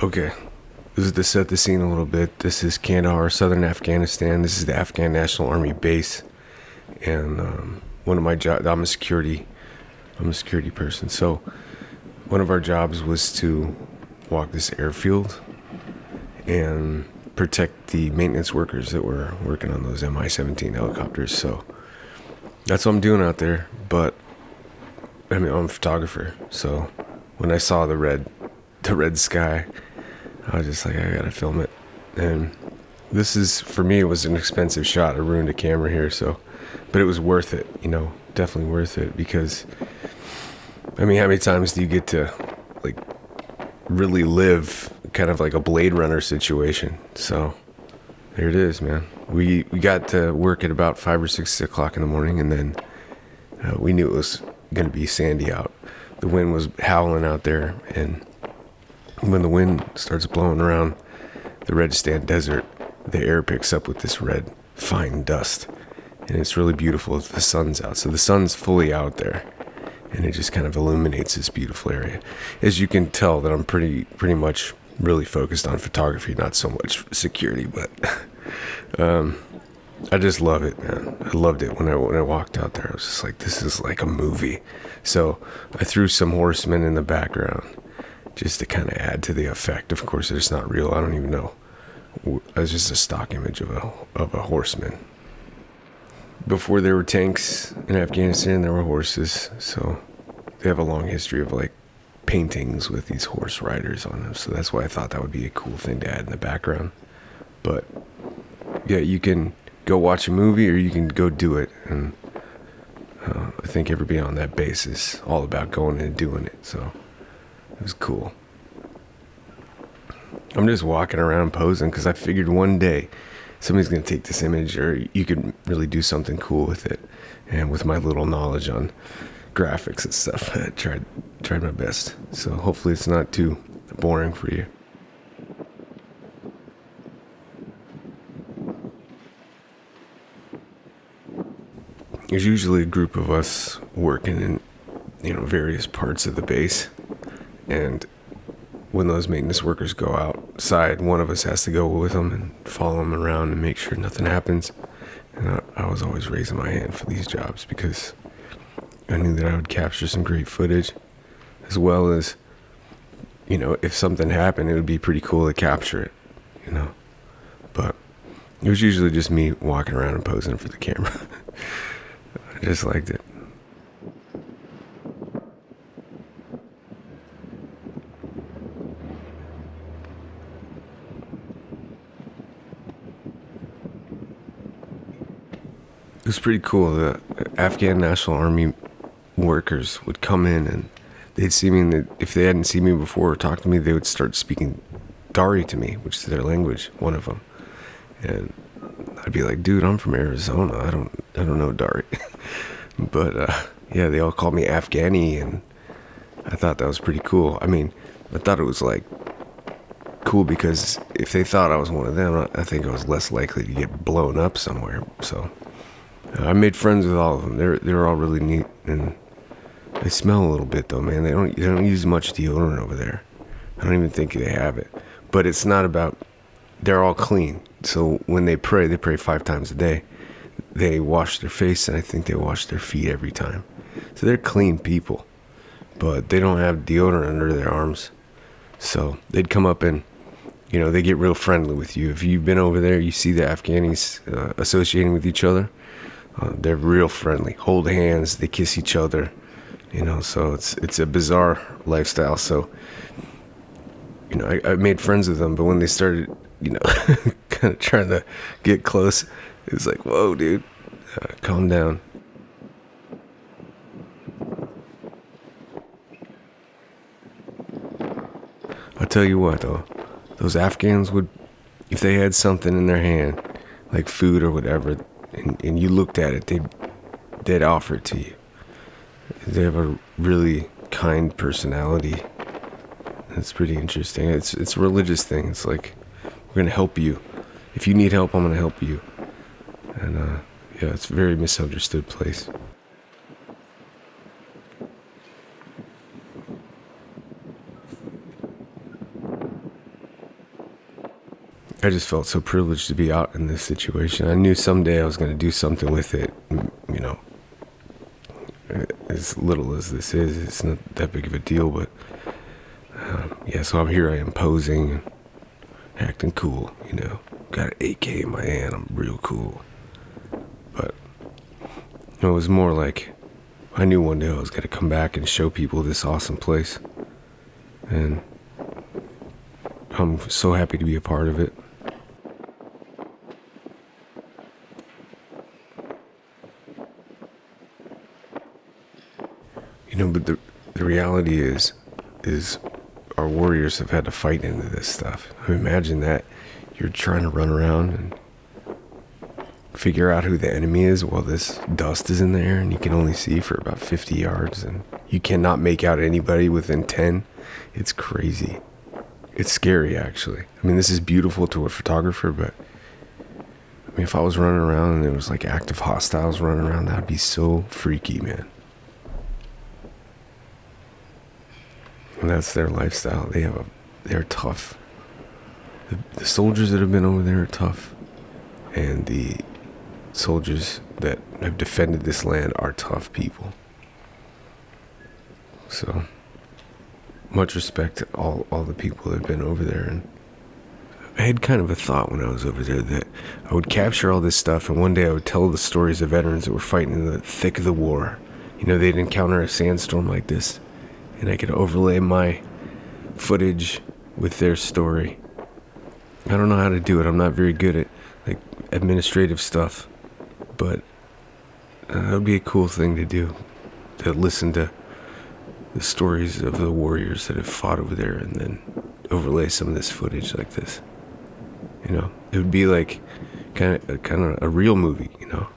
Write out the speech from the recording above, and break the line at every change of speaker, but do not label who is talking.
Okay, this is to set the scene a little bit. This is Kandahar, southern Afghanistan. This is the Afghan National Army base, and one of my jobs. I'm a security person. So one of our jobs was to walk this airfield and protect the maintenance workers that were working on those Mi-17 helicopters. So that's what I'm doing out there. But I mean, I'm a photographer, so when I saw the red sky, I was just like, I gotta film it. And this is, for me, it was an expensive shot. I ruined a camera here, but it was worth it, definitely worth it, because, I mean, how many times do you get to, like, really live kind of like a Blade Runner situation? So there it is, man. We got to work at about 5 or 6 o'clock in the morning, and then we knew it was going to be sandy out. The wind was howling out there, and when the wind starts blowing around the Redistan Desert, the air picks up with this red, fine dust, and it's really beautiful if the sun's out. So the sun's fully out there, and it just kind of illuminates this beautiful area. As you can tell, that I'm pretty much really focused on photography, not so much security, but I just love it, man. I loved it when I walked out there. I was just like, this is like a movie. So I threw some horsemen in the background just to kind of add to the effect. Of course, it's not real. I don't even know. It's just a stock image of a horseman. Before there were tanks in Afghanistan, there were horses. So they have a long history of like paintings with these horse riders on them. So that's why I thought that would be a cool thing to add in the background. But yeah, you can go watch a movie or you can go do it. And I think everybody on that base is all about going and doing it. So it was cool. I'm just walking around posing because I figured one day somebody's going to take this image, or you could really do something cool with it. And with my little knowledge on graphics and stuff, I tried my best. So hopefully it's not too boring for you. There's usually a group of us working in, various parts of the base. And when those maintenance workers go outside, one of us has to go with them and follow them around and make sure nothing happens. And I was always raising my hand for these jobs because I knew that I would capture some great footage, as well as, if something happened, it would be pretty cool to capture it, But it was usually just me walking around and posing for the camera. I just liked it. It was pretty cool. The Afghan National Army workers would come in and they'd see me, and if they hadn't seen me before or talked to me, they would start speaking Dari to me, which is their language, one of them. And I'd be like, dude, I'm from Arizona. I don't know Dari. But yeah, they all called me Afghani, and I thought that was pretty cool. I mean, I thought it was like cool because if they thought I was one of them, I think I was less likely to get blown up somewhere. So I made friends with all of them. They're all really neat, and they smell a little bit though, man. They don't use much deodorant over there. I don't even think they have it. But it's not about. They're all clean. So when they pray 5 times a day. They wash their face, and I think they wash their feet every time. So they're clean people, but they don't have deodorant under their arms. So they'd come up and, they get real friendly with you. If you've been over there, you see the Afghanis associating with each other. They're real friendly. Hold hands. They kiss each other. So it's a bizarre lifestyle. So, I made friends with them, but when they started, kind of trying to get close, it was like, whoa, dude, calm down. I'll tell you what, though, those Afghans would, if they had something in their hand, like food or whatever, and you looked at it, they'd offer it to you. They have a really kind personality. It's pretty interesting. It's a religious thing. It's like, we're going to help you. If you need help, I'm going to help you. And yeah, it's a very misunderstood place. I just felt so privileged to be out in this situation. I knew someday I was going to do something with it. You know, as little as this is, it's not that big of a deal. But yeah, so I'm here. I am posing and acting cool. You know, got an AK in my hand. I'm real cool. But you know, it was more like I knew one day I was going to come back and show people this awesome place, and I'm so happy to be a part of it. You know, but the reality is our warriors have had to fight into this stuff. I mean, imagine that. You're trying to run around and figure out who the enemy is while this dust is in the air and you can only see for about 50 yards and you cannot make out anybody within 10. It's crazy. It's scary, actually. I mean, this is beautiful to a photographer, but I mean, if I was running around and there was like active hostiles running around, that'd be so freaky, man. And that's their lifestyle. They're tough. The soldiers that have been over there are tough, and the soldiers that have defended this land are tough people. So much respect to all the people that have been over there. And I had kind of a thought when I was over there that I would capture all this stuff, and one day I would tell the stories of veterans that were fighting in the thick of the war. You know, they'd encounter a sandstorm like this, and I could overlay my footage with their story. I don't know how to do it. I'm not very good at like administrative stuff, but that would be a cool thing to do, to listen to the stories of the warriors that have fought over there and then overlay some of this footage like this. You know, it would be like kind of a real movie, you know.